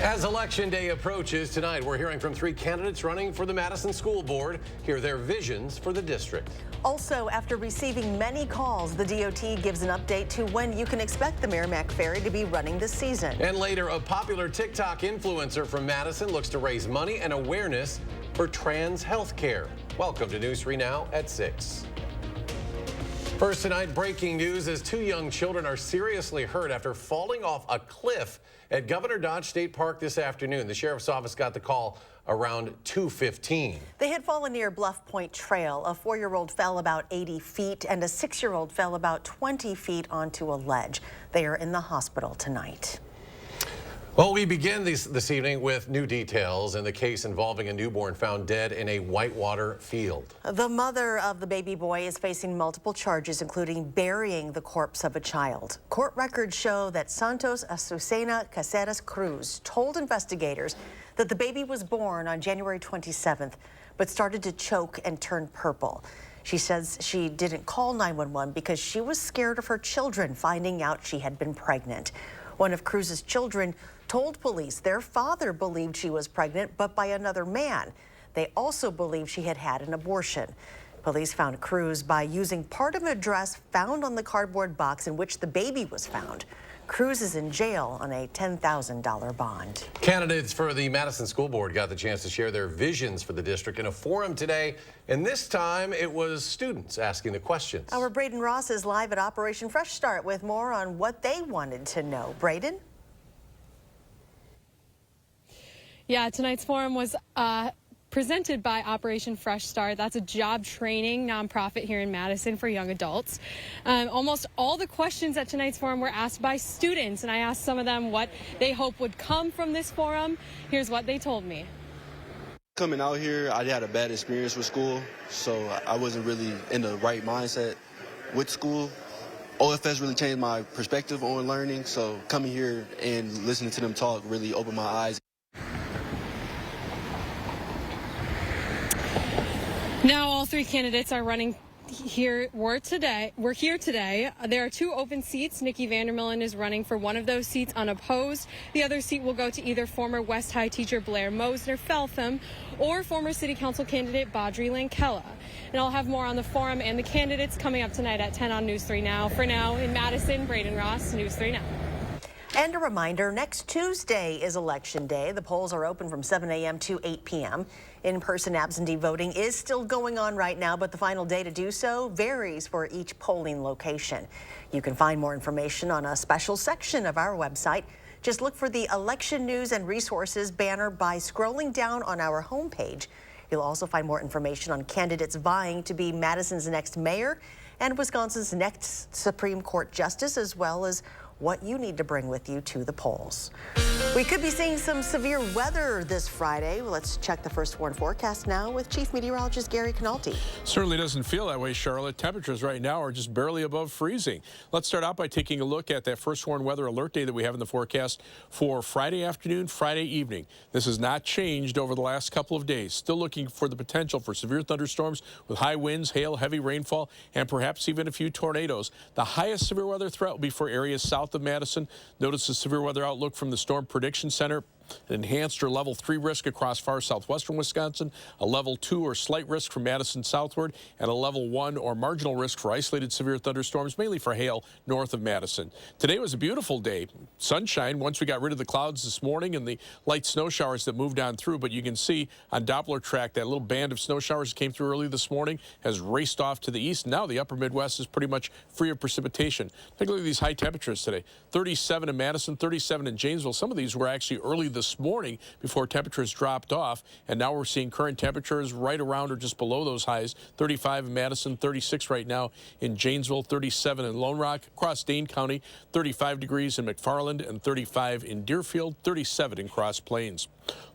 As Election Day approaches tonight, we're hearing from 3 candidates running for the Madison School Board. Hear their visions for the district. Also, after receiving many calls, the DOT gives an update to when you can expect the Merrimack Ferry to be running this season. And later, a popular TikTok influencer from Madison looks to raise money and awareness for trans health care. Welcome to News 3 Now at 6. First tonight, breaking news as 2 young children are seriously hurt after falling off a cliff at Governor Dodge State Park this afternoon. The sheriff's office got the call around 2:15. They had fallen near Bluff Point Trail. A 4-year-old fell about 80 feet and a 6-year-old fell about 20 feet onto a ledge. They are in the hospital tonight. Well, we begin this evening with new details in the case involving a newborn found dead in a whitewater field. The mother of the baby boy is facing multiple charges, including burying the corpse of a child. Court records show that Santos Azucena Caceres Cruz told investigators that the baby was born on January 27th, but started to choke and turn purple. She says she didn't call 911 because she was scared of her children finding out she had been pregnant. One of Cruz's children told police their father believed she was pregnant, but by another man. They also believed she had had an abortion. Police found Cruz by using part of a dress found on the cardboard box in which the baby was found. Cruz is in jail on a $10,000 bond. Candidates for the Madison School Board got the chance to share their visions for the district in a forum today, and this time it was students asking the questions. Our Braden Ross is live at Operation Fresh Start with more on what they wanted to know. Braden? Yeah, tonight's forum was presented by Operation Fresh Start. That's a job training nonprofit here in Madison for young adults. Almost all the questions at tonight's forum were asked by students, and I asked some of them what they hope would come from this forum. Here's what they told me. Coming out here, I had a bad experience with school, so I wasn't really in the right mindset with school. OFS really changed my perspective on learning, so coming here and listening to them talk really opened my eyes. Now all 3 candidates are running here. We're here today. There are 2 open seats. Nikki Vandermillen is running for one of those seats unopposed. The other seat will go to either former West High teacher Blair Mosner-Feltham or former city council candidate Badri Lankella. And I'll have more on the forum and the candidates coming up tonight at 10 on News 3 Now. For now, in Madison, Braden Ross, News 3 Now. And a reminder, next Tuesday is Election Day. The polls are open from 7 a.m. to 8 p.m. In-person absentee voting is still going on right now, but the final day to do so varies for each polling location. You can find more information on a special section of our website. Just look for the Election News and Resources banner by scrolling down on our homepage. You'll also find more information on candidates vying to be Madison's next mayor and Wisconsin's next Supreme Court justice, as well as what you need to bring with you to the polls. We could be seeing some severe weather this Friday. Let's check the first warn forecast now with Chief Meteorologist Gary Canalti. Certainly doesn't feel that way, Charlotte. Temperatures right now are just barely above freezing. Let's start out by taking a look at that first warn weather alert day that we have in the forecast for Friday afternoon, Friday evening. This has not changed over the last couple of days. Still looking for the potential for severe thunderstorms with high winds, hail, heavy rainfall, and perhaps even a few tornadoes. The highest severe weather threat will be for areas south of Madison. Notice the severe weather outlook from the Storm Prediction Center. An enhanced or level 3 risk across far southwestern Wisconsin, a level 2 or slight risk from Madison southward, and a level 1 or marginal risk for isolated severe thunderstorms, mainly for hail north of Madison. Today was a beautiful day. Sunshine once we got rid of the clouds this morning and the light snow showers that moved on through, but you can see on Doppler track that little band of snow showers that came through early this morning has raced off to the east. Now the upper Midwest is pretty much free of precipitation. Take a look at these high temperatures today. 37 in Madison, 37 in Janesville. Some of these were actually early this morning before temperatures dropped off, and now we're seeing current temperatures right around or just below those highs. 35 in Madison, 36 right now in Janesville, 37 in Lone Rock, across Dane County, 35 degrees in McFarland, and 35 in Deerfield, 37 in Cross Plains.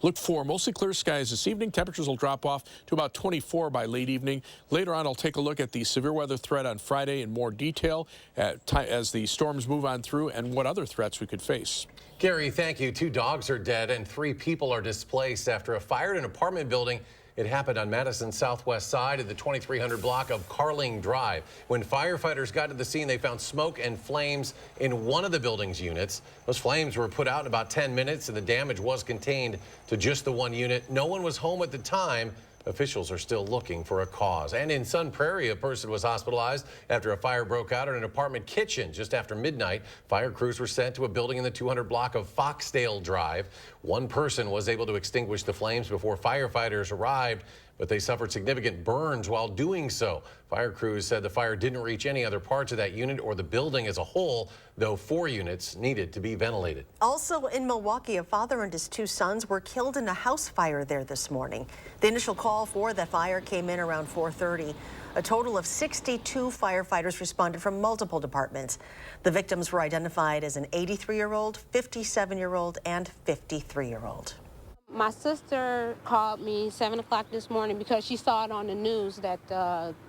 Look for mostly clear skies this evening. Temperatures will drop off to about 24 by late evening. Later on, I'll take a look at the severe weather threat on Friday in more detail as the storms move on through and what other threats we could face. Gary, thank you. 2 dogs are dead and 3 people are displaced after a fire in an apartment building It happened on Madison's southwest side of the 2300 block of Carling Drive. When firefighters got to the scene, they found smoke and flames in one of the building's units. Those flames were put out in about 10 minutes, and the damage was contained to just the one unit. No one was home at the time. Officials are still looking for a cause. And in Sun Prairie, a person was hospitalized after a fire broke out in an apartment kitchen just after midnight. Fire crews were sent to a building in the 200 block of Foxdale Drive. One person was able to extinguish the flames before firefighters arrived, but they suffered significant burns while doing so. Fire crews said the fire didn't reach any other parts of that unit or the building as a whole, though 4 units needed to be ventilated. Also in Milwaukee, a father and his 2 sons were killed in a house fire there this morning. The initial call for the fire came in around 4:30. A total of 62 firefighters responded from multiple departments. The victims were identified as an 83-year-old, 57-year-old, and 53-year-old. My sister called me 7 o'clock this morning because she saw it on the news that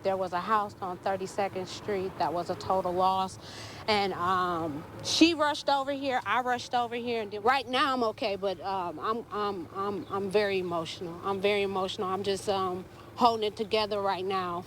there was a house on 32nd Street that was a total loss. And she rushed over here, I rushed over here, and right now I'm okay, but I'm very emotional. I'm very emotional. I'm just holding it together right now.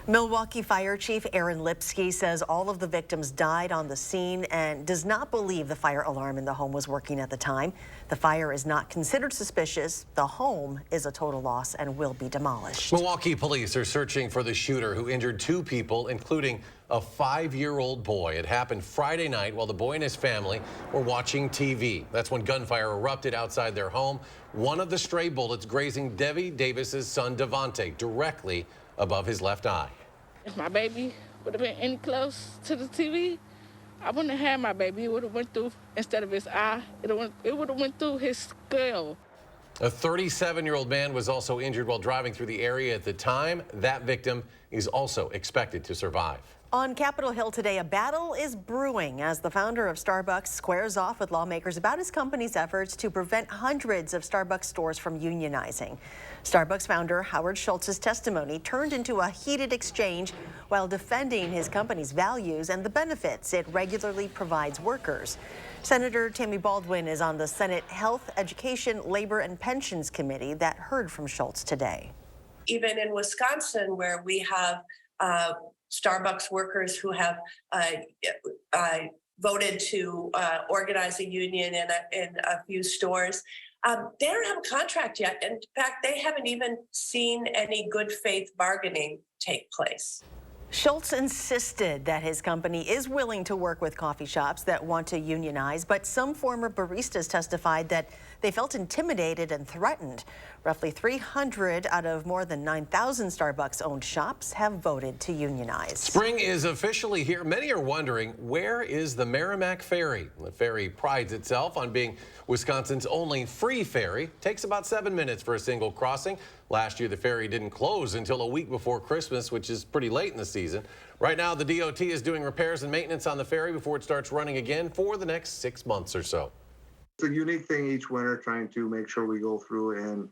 Milwaukee Fire Chief Aaron Lipsky says all of the victims died on the scene and does not believe the fire alarm in the home was working at the time. The fire is not considered suspicious. The home is a total loss and will be demolished. Milwaukee police are searching for the shooter who injured 2 people, including a 5-year-old boy. It happened Friday night while the boy and his family were watching TV. That's when gunfire erupted outside their home. One of the stray bullets grazing Debbie Davis's son Devontae directly above his left eye. If my baby would have been any close to the TV, I wouldn't have had my baby. It would have went through, instead of his eye, it would have went through his skull. A 37-year-old man was also injured while driving through the area at the time. That victim is also expected to survive. On Capitol Hill today, a battle is brewing as the founder of Starbucks squares off with lawmakers about his company's efforts to prevent hundreds of Starbucks stores from unionizing. Starbucks founder Howard Schultz's testimony turned into a heated exchange while defending his company's values and the benefits it regularly provides workers. Senator Tammy Baldwin is on the Senate Health, Education, Labor, and Pensions Committee that heard from Schultz today. Even in Wisconsin, where we have Starbucks workers who have voted to organize a union in a few stores, they don't have a contract yet. In fact, they haven't even seen any good faith bargaining take place. Schultz insisted that his company is willing to work with coffee shops that want to unionize, but some former baristas testified that they felt intimidated and threatened. Roughly 300 out of more than 9,000 Starbucks-owned shops have voted to unionize. Spring is officially here. Many are wondering, where is the Merrimack Ferry? The ferry prides itself on being Wisconsin's only free ferry. Takes about 7 minutes for a single crossing. Last year, the ferry didn't close until a week before Christmas, which is pretty late in the season. Right now, the DOT is doing repairs and maintenance on the ferry before it starts running again for the next 6 months or so. It's a unique thing each winter, trying to make sure we go through and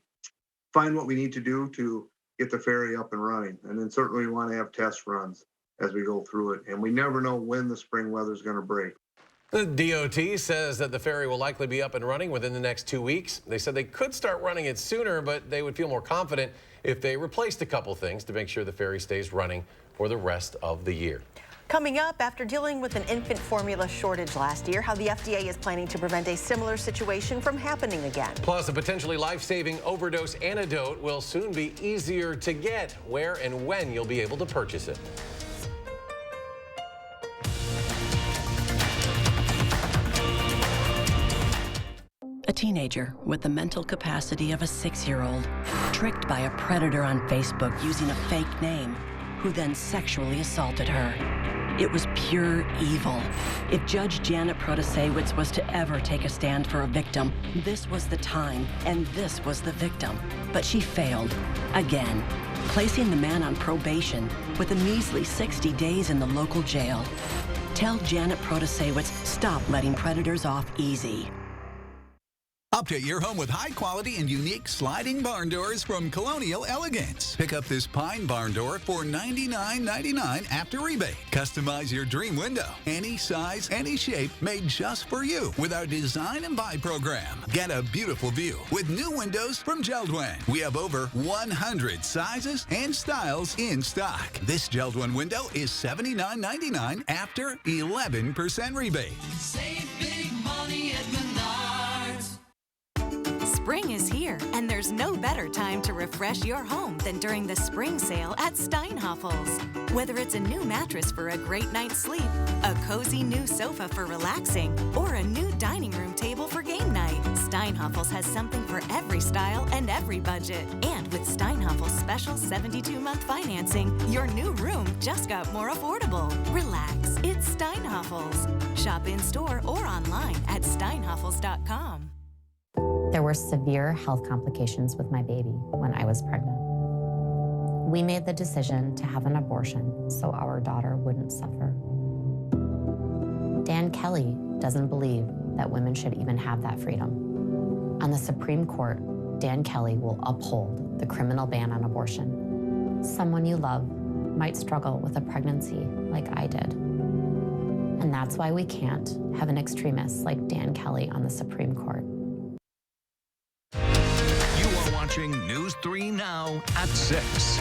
find what we need to do to get the ferry up and running. And then certainly we want to have test runs as we go through it. And we never know when the spring weather is going to break. The DOT says that the ferry will likely be up and running within the next 2 weeks. They said they could start running it sooner, but they would feel more confident if they replaced a couple things to make sure the ferry stays running for the rest of the year. Coming up, after dealing with an infant formula shortage last year, how the FDA is planning to prevent a similar situation from happening again. Plus, a potentially life-saving overdose antidote will soon be easier to get. Where and when you'll be able to purchase it. A teenager with the mental capacity of a 6-year-old, tricked by a predator on Facebook using a fake name, who then sexually assaulted her. It was pure evil. If Judge Janet Protasewicz was to ever take a stand for a victim, this was the time, and this was the victim. But she failed, again, placing the man on probation with a measly 60 days in the local jail. Tell Janet Protasewicz, stop letting predators off easy. Update your home with high-quality and unique sliding barn doors from Colonial Elegance. Pick up this pine barn door for $99.99 after rebate. Customize your dream window. Any size, any shape, made just for you with our Design and Buy program. Get a beautiful view with new windows from Geldwin. We have over 100 sizes and styles in stock. This Geldwin window is $79.99 after 11% rebate. Save big money at Menards. Spring is here, and there's no better time to refresh your home than during the spring sale at Steinhafels. Whether it's a new mattress for a great night's sleep, a cozy new sofa for relaxing, or a new dining room table for game night, Steinhafels has something for every style and every budget. And with Steinhafels' special 72-month financing, your new room just got more affordable. Relax, it's Steinhafels. Shop in-store or online at steinhafels.com. There were severe health complications with my baby when I was pregnant. We made the decision to have an abortion so our daughter wouldn't suffer. Dan Kelly doesn't believe that women should even have that freedom. On the Supreme Court, Dan Kelly will uphold the criminal ban on abortion. Someone you love might struggle with a pregnancy like I did. And that's why we can't have an extremist like Dan Kelly on the Supreme Court. Watching News 3 Now at 6.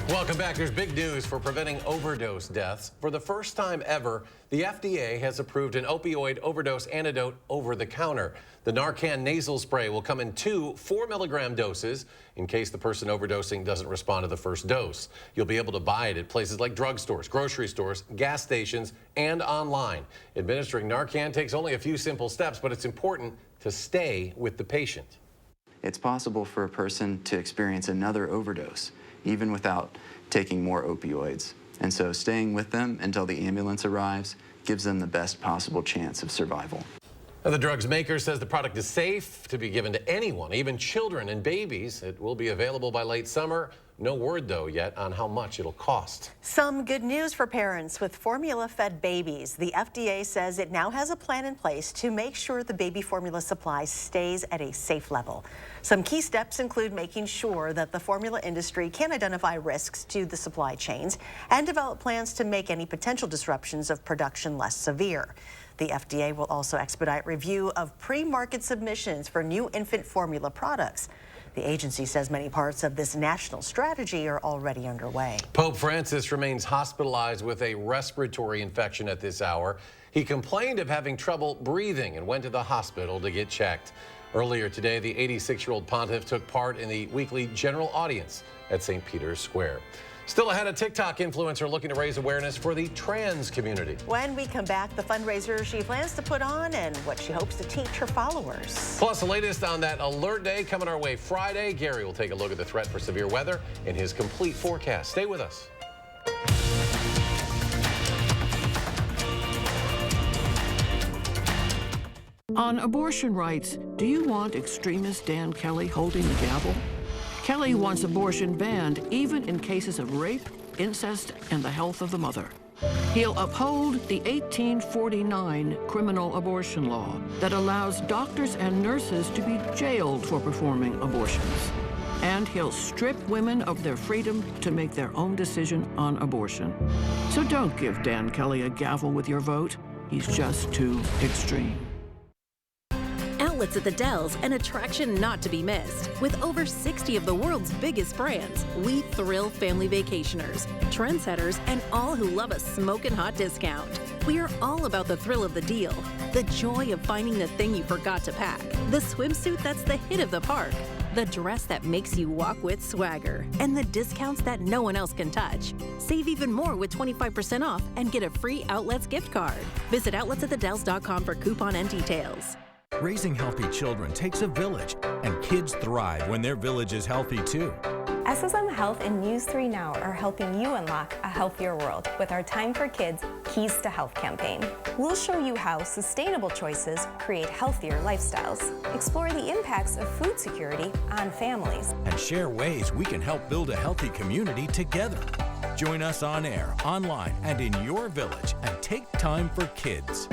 Welcome back. There's big news for preventing overdose deaths. For the first time ever, the FDA has approved an opioid overdose antidote over the counter. The Narcan nasal spray will come in 2 4-milligram doses in case the person overdosing doesn't respond to the first dose. You'll be able to buy it at places like drugstores, grocery stores, gas stations, and online. Administering Narcan takes only a few simple steps, but it's important to stay with the patient. It's possible for a person to experience another overdose, even without taking more opioids. And so staying with them until the ambulance arrives gives them the best possible chance of survival. Now, the drug's maker says the product is safe to be given to anyone, even children and babies. It will be available by late summer. No word, though, yet on how much it'll cost. Some good news for parents with formula-fed babies. The FDA says it now has a plan in place to make sure the baby formula supply stays at a safe level. Some key steps include making sure that the formula industry can identify risks to the supply chains and develop plans to make any potential disruptions of production less severe. The FDA will also expedite review of pre-market submissions for new infant formula products. The agency says many parts of this national strategy are already underway. Pope Francis remains hospitalized with a respiratory infection at this hour. He complained of having trouble breathing and went to the hospital to get checked. Earlier today, the 86-year-old pontiff took part in the weekly general audience at St. Peter's Square. Still ahead, a TikTok influencer looking to raise awareness for the trans community. When we come back, the fundraiser she plans to put on and what she hopes to teach her followers. Plus, the latest on that alert day coming our way Friday. Gary will take a look at the threat for severe weather in his complete forecast. Stay with us. On abortion rights, do you want extremist Dan Kelly holding the gavel? Kelly wants abortion banned even in cases of rape, incest, and the health of the mother. He'll uphold the 1849 criminal abortion law that allows doctors and nurses to be jailed for performing abortions. And he'll strip women of their freedom to make their own decision on abortion. So don't give Dan Kelly a gavel with your vote. He's just too extreme. Outlets at the Dells, an attraction not to be missed. With over 60 of the world's biggest brands, we thrill family vacationers, trendsetters, and all who love a smokin' hot discount. We are all about the thrill of the deal, the joy of finding the thing you forgot to pack, the swimsuit that's the hit of the park, the dress that makes you walk with swagger, and the discounts that no one else can touch. Save even more with 25% off and get a free Outlets gift card. Visit outletsatthedells.com for coupon and details. Raising healthy children takes a village, and kids thrive when their village is healthy too. SSM Health and News 3 Now are helping you unlock a healthier world with our Time for Kids Keys to Health campaign. We'll show you how sustainable choices create healthier lifestyles, explore the impacts of food security on families, and share ways we can help build a healthy community together. Join us on air, online, and in your village, and take time for kids.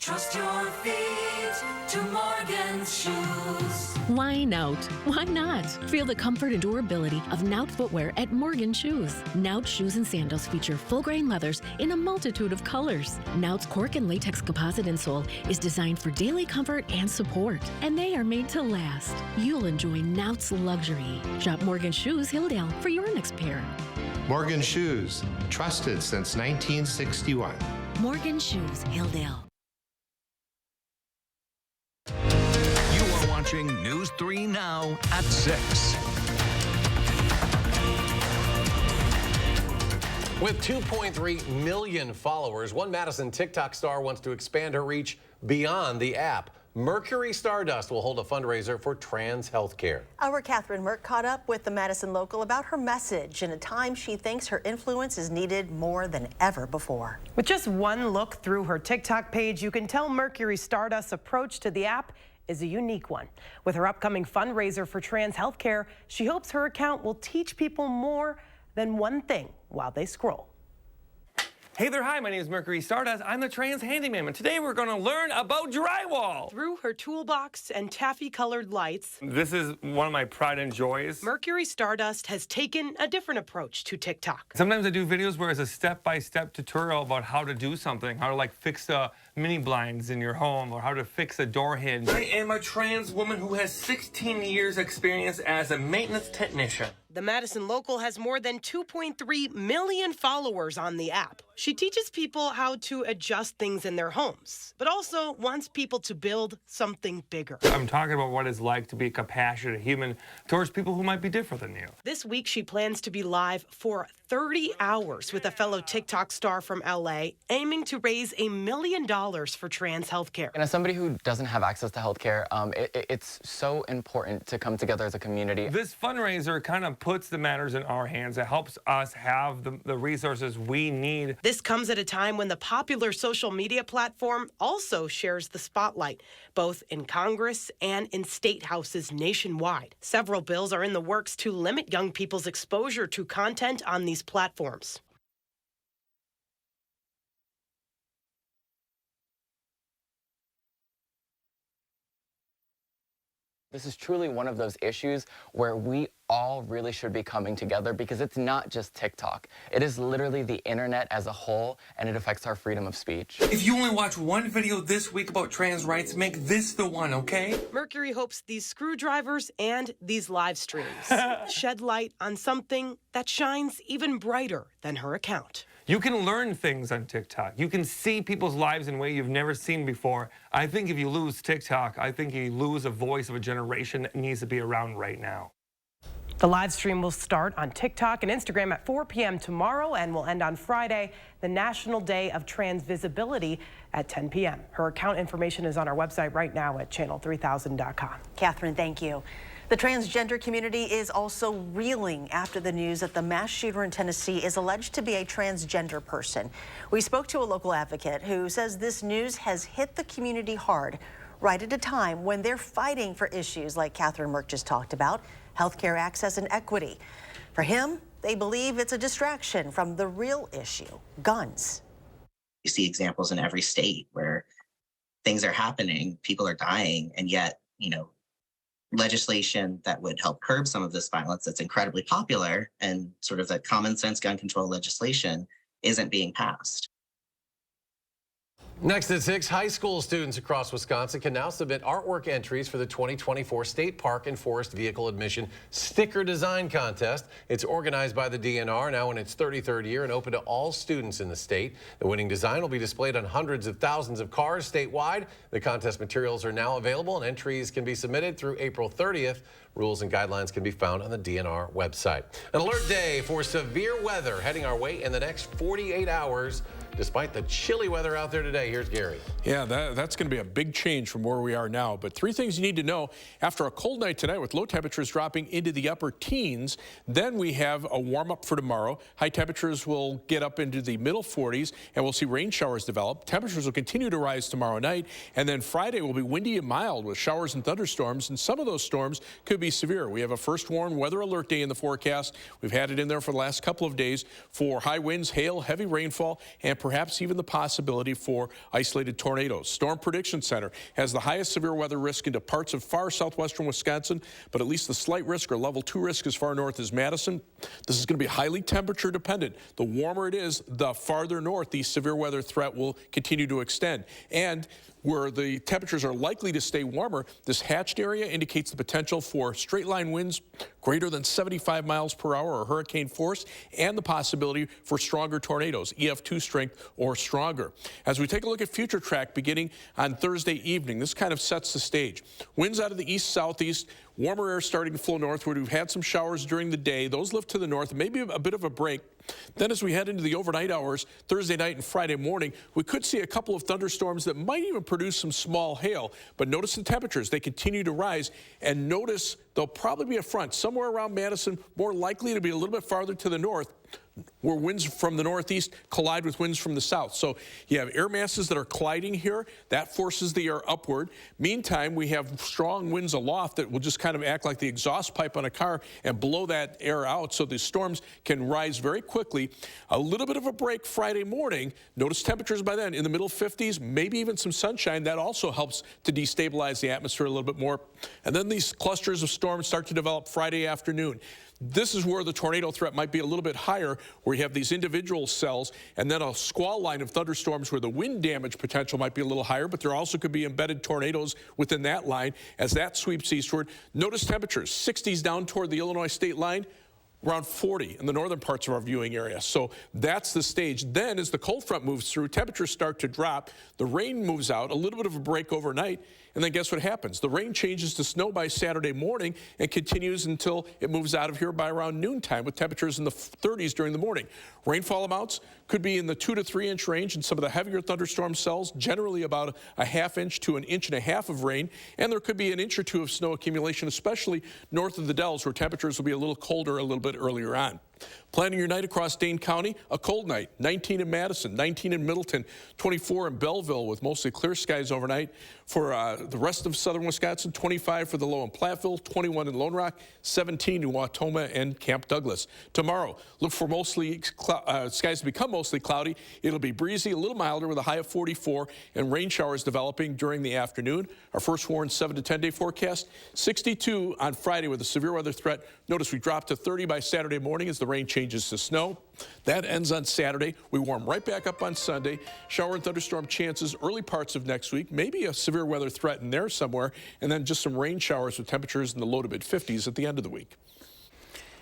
Trust your feet to Morgan's shoes. Why Nout? Why not? Feel the comfort and durability of Nout footwear at Morgan Shoes. Nout shoes and sandals feature full-grain leathers in a multitude of colors. Nout's cork and latex composite insole is designed for daily comfort and support, and they are made to last. You'll enjoy Nout's luxury. Shop Morgan Shoes Hilldale for your next pair. Morgan Shoes, trusted since 1961. Morgan Shoes Hilldale. Watching News 3 Now at 6. With 2.3 million followers, one Madison TikTok star wants to expand her reach beyond the app. Mercury Stardust will hold a fundraiser for trans health care. Our Catherine Merck caught up with the Madison local about her message in a time she thinks her influence is needed more than ever before. With just one look through her TikTok page, you can tell Mercury Stardust's approach to the app is a unique one. With her upcoming fundraiser for trans healthcare, she hopes her account will teach people more than one thing while they scroll. Hey there, hi, my name is Mercury Stardust. I'm the trans handyman, and today we're going to learn about drywall. Through her toolbox and taffy-colored lights, This is one of my pride and joys. Mercury Stardust has taken a different approach to TikTok. Sometimes I do videos where it's a step-by-step tutorial about how to do something, how to like fix mini blinds in your home, or how to fix a door hinge. I am a trans woman who has 16 years experience as a maintenance technician. The Madison local has more than 2.3 million followers on the app. She teaches people how to adjust things in their homes, but also wants people to build something bigger. I'm talking about what it's like to be a compassionate human towards people who might be different than you. This week, she plans to be live for 30 hours with a fellow TikTok star from LA, aiming to raise $1 million for trans healthcare. And as somebody who doesn't have access to healthcare, it's so important to come together as a community. This fundraiser kind of puts the matters in our hands. It helps us have the resources we need. This comes at a time when the popular social media platform also shares the spotlight, both in Congress and in state houses nationwide. Several bills are in the works to limit young people's exposure to content on these platforms. This is truly one of those issues where we all really should be coming together, because it's not just TikTok. It is literally the internet as a whole, and it affects our freedom of speech. If you only watch one video this week about trans rights, make this the one, okay? Mercury hopes these screwdrivers and these live streams shed light on something that shines even brighter than her account. You can learn things on TikTok. You can see people's lives in a way you've never seen before. I think if you lose TikTok, I think you lose a voice of a generation that needs to be around right now. The live stream will start on TikTok and Instagram at 4 p.m. tomorrow and will end on Friday, the National Day of Trans Visibility, at 10 p.m. Her account information is on our website right now at channel3000.com. Catherine, thank you. The transgender community is also reeling after the news that the mass shooter in Tennessee is alleged to be a transgender person. We spoke to a local advocate who says this news has hit the community hard, right at a time when they're fighting for issues like Catherine Merck just talked about, healthcare access and equity. For him, they believe it's a distraction from the real issue, guns. You see examples in every state where things are happening, people are dying, and yet, legislation that would help curb some of this violence that's incredibly popular and sort of the common sense gun control legislation isn't being passed. Next at 6, high school students across Wisconsin can now submit artwork entries for the 2024 State Park and Forest Vehicle Admission Sticker Design Contest. It's organized by the DNR, now in its 33rd year and open to all students in the state. The winning design will be displayed on hundreds of thousands of cars statewide. The contest materials are now available and entries can be submitted through April 30th. Rules and guidelines can be found on the DNR website. An alert day for severe weather heading our way in the next 48 hours. Despite the chilly weather out there today, here's Gary. Yeah, that's going to be a big change from where we are now. But 3 things you need to know after a cold night tonight with low temperatures dropping into the upper teens. Then we have a warm up for tomorrow. High temperatures will get up into the middle 40s and we'll see rain showers develop. Temperatures will continue to rise tomorrow night. And then Friday will be windy and mild with showers and thunderstorms. And some of those storms could be severe. We have a first warned weather alert day in the forecast. We've had it in there for the last couple of days for high winds, hail, heavy rainfall, and perhaps even the possibility for isolated tornadoes. Storm Prediction Center has the highest severe weather risk into parts of far southwestern Wisconsin, but at least the slight risk or level 2 risk as far north as Madison. This is going to be highly temperature dependent. The warmer it is, the farther north the severe weather threat will continue to extend. And where the temperatures are likely to stay warmer, this hatched area indicates the potential for straight line winds greater than 75 miles per hour or hurricane force, and the possibility for stronger tornadoes, EF2 strength or stronger. As we take a look at future track beginning on Thursday evening, this kind of sets the stage. Winds out of the east-southeast, warmer air starting to flow northward. We've had some showers during the day. Those lift to the north, maybe a bit of a break. Then as we head into the overnight hours, Thursday night and Friday morning, we could see a couple of thunderstorms that might even produce some small hail. But notice the temperatures. They continue to rise. And notice there'll probably be a front somewhere around Madison, more likely to be a little bit farther to the north, where winds from the northeast collide with winds from the south. So you have air masses that are colliding here. That forces the air upward. Meantime, we have strong winds aloft that will just kind of act like the exhaust pipe on a car and blow that air out, so the storms can rise very quickly. A little bit of a break Friday morning. Notice temperatures by then in the middle 50s, maybe even some sunshine. That also helps to destabilize the atmosphere a little bit more. And then these clusters of storms start to develop Friday afternoon. This is where the tornado threat might be a little bit higher, where you have these individual cells, and then a squall line of thunderstorms where the wind damage potential might be a little higher, but there also could be embedded tornadoes within that line as that sweeps eastward. Notice temperatures, 60s down toward the Illinois state line, around 40 in the northern parts of our viewing area. So that's the stage. Then as the cold front moves through, temperatures start to drop. The rain moves out, a little bit of a break overnight. And then guess what happens? The rain changes to snow by Saturday morning and continues until it moves out of here by around noontime, with temperatures in the 30s during the morning. Rainfall amounts could be in the 2 to 3 inch range in some of the heavier thunderstorm cells, generally about a ½ inch to 1.5 inches of rain. And there could be 1 inch or 2 of snow accumulation, especially north of the Dells, where temperatures will be a little colder a little bit earlier on. Planning your night across Dane County, a cold night, 19 in Madison, 19 in Middleton, 24 in Belleville with mostly clear skies overnight. For the rest of southern Wisconsin, 25 for the low in Platteville, 21 in Lone Rock, 17 in Wautoma and Camp Douglas. Tomorrow, look for mostly skies to become mostly cloudy. It'll be breezy, a little milder with a high of 44, and rain showers developing during the afternoon. Our first warned 7 to 10 day forecast, 62 on Friday with a severe weather threat. Notice we drop to 30 by Saturday morning as the rain changes to snow. That ends on Saturday. We warm right back up on Sunday. Shower and thunderstorm chances early parts of next week. Maybe a severe weather threat in there somewhere. And then just some rain showers with temperatures in the low to mid 50s at the end of the week.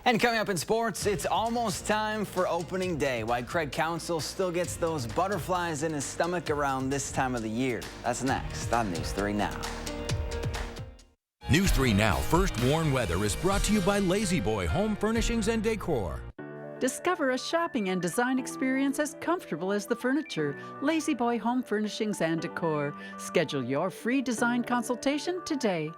And coming up in sports, it's almost time for opening day. Why Craig Counsell still gets those butterflies in his stomach around this time of the year. That's next on News 3 Now. News 3 Now First Warn Weather is brought to you by Lazy Boy Home Furnishings and Decor. Discover a shopping and design experience as comfortable as the furniture. Lazy Boy Home Furnishings and Decor. Schedule your free design consultation today.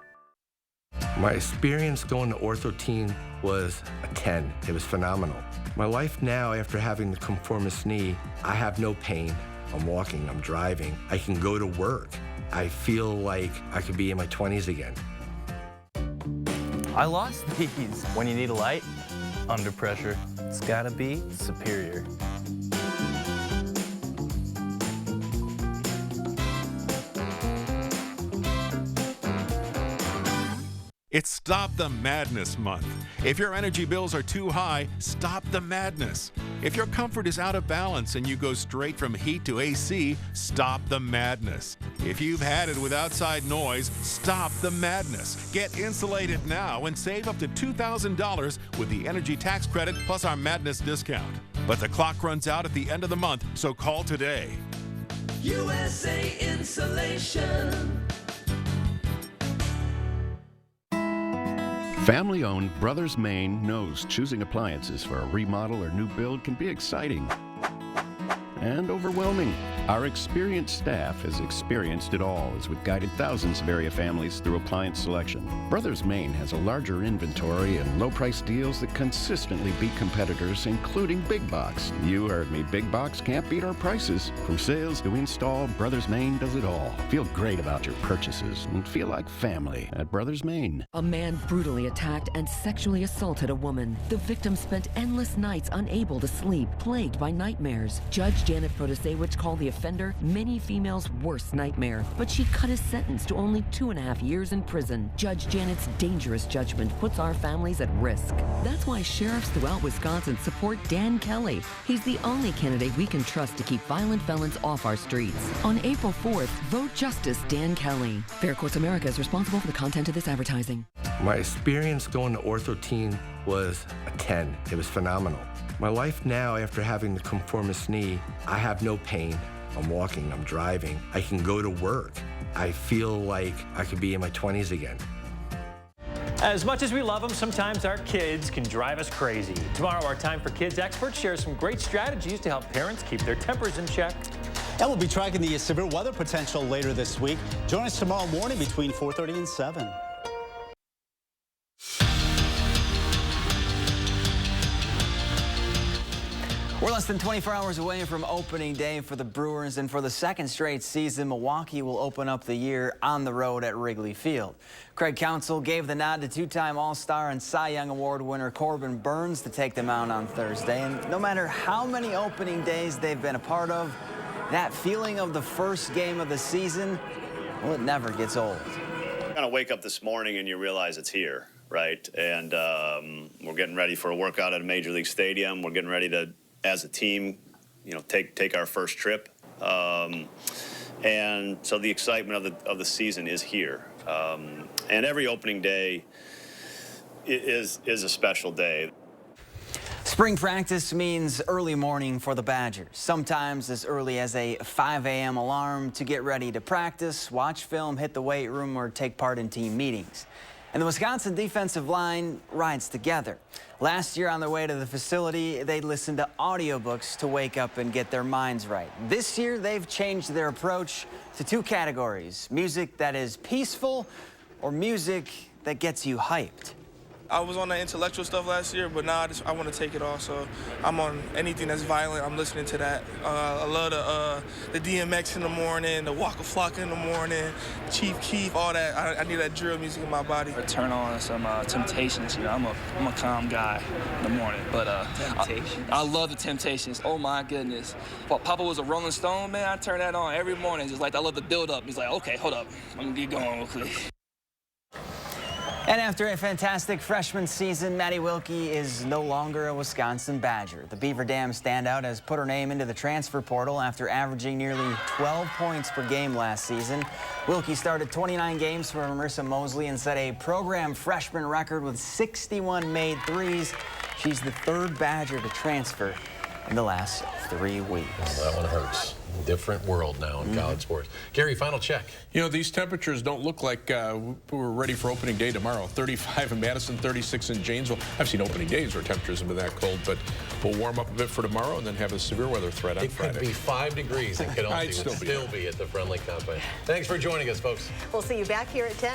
My experience going to Ortho Teen was a 10. It was phenomenal. My life now, after having the conformist knee, I have no pain. I'm walking, I'm driving. I can go to work. I feel like I could be in my 20s again. I lost these. When you need a light, under pressure, it's gotta be Superior. It's Stop the Madness month. If your energy bills are too high, stop the madness. If your comfort is out of balance and you go straight from heat to AC, stop the madness. If you've had it with outside noise, stop the madness. Get insulated now and save up to $2,000 with the energy tax credit plus our madness discount. But the clock runs out at the end of the month, so call today. USA Insulation. Family-owned Brothers Maine knows choosing appliances for a remodel or new build can be exciting and overwhelming. Our experienced staff has experienced it all as we've guided thousands of area families through appliance selection. Brothers Maine has a larger inventory and low-price deals that consistently beat competitors, including Big Box. You heard me, Big Box can't beat our prices. From sales to install, Brothers Maine does it all. Feel great about your purchases and feel like family at Brothers Maine. A man brutally attacked and sexually assaulted a woman. The victim spent endless nights unable to sleep, plagued by nightmares. Judge Janet Protasewicz called the offender many females' worst nightmare, but she cut his sentence to only 2.5 years in prison. Judge Janet's dangerous judgment puts our families at risk. That's why sheriffs throughout Wisconsin support Dan Kelly. He's the only candidate we can trust to keep violent felons off our streets. On April 4th, vote Justice Dan Kelly. Fair Courts America is responsible for the content of this advertising. My experience going to Ortho Teen was a 10. It was phenomenal. My life now, after having the conformist knee, I have no pain. I'm walking, I'm driving. I can go to work. I feel like I could be in my 20s again. As much as we love them, sometimes our kids can drive us crazy. Tomorrow, our Time for Kids expert shares some great strategies to help parents keep their tempers in check. And we'll be tracking the severe weather potential later this week. Join us tomorrow morning between 4:30 and 7. We're less than 24 hours away from opening day for the Brewers, and for the second straight season, Milwaukee will open up the year on the road at Wrigley Field. Craig Counsell gave the nod to two-time All-Star and Cy Young Award winner Corbin Burns to take them out on Thursday. And no matter how many opening days they've been a part of, that feeling of the first game of the season, well, it never gets old. You kind of wake up this morning and you realize it's here, right? And we're getting ready for a workout at a Major League Stadium. We're getting ready to, as a team, take our first trip, and so the excitement of the season is here, and every opening day is a special day. Spring practice means early morning for the Badgers, sometimes as early as a 5 a.m. alarm to get ready to practice, watch film, hit the weight room, or take part in team meetings. And the Wisconsin defensive line rides together. Last year on their way to the facility, they listened to audiobooks to wake up and get their minds right. This year, they've changed their approach to two categories: music that is peaceful or music that gets you hyped. I was on the intellectual stuff last year, but now I want to take it off. So I'm on anything that's violent. I'm listening to that. I love the DMX in the morning, the Waka Flocka in the morning, Chief Keef, all that. I need that drill music in my body. I turn on some Temptations. I'm a calm guy in the morning, but I love the Temptations. Oh my goodness. Papa was a Rolling Stone, man. I turn that on every morning. Just like I love the build up. He's like, okay, hold up, I'm gonna get going real quick. And after a fantastic freshman season, Maddie Wilkie is no longer a Wisconsin Badger. The Beaver Dam standout has put her name into the transfer portal after averaging nearly 12 points per game last season. Wilkie started 29 games for Marissa Mosley and set a program freshman record with 61 made threes. She's the third Badger to transfer in the last 3 weeks. Well, that one hurts. Different world now in college sports. Gary, final check. These temperatures don't look like we're ready for opening day tomorrow. 35 in Madison, 36 in Janesville. I've seen opening days where temperatures have been that cold, but we'll warm up a bit for tomorrow and then have a severe weather threat on Friday. It could be 5 degrees in Canal. I'd still be at the friendly combine. Thanks for joining us, folks. We'll see you back here at 10.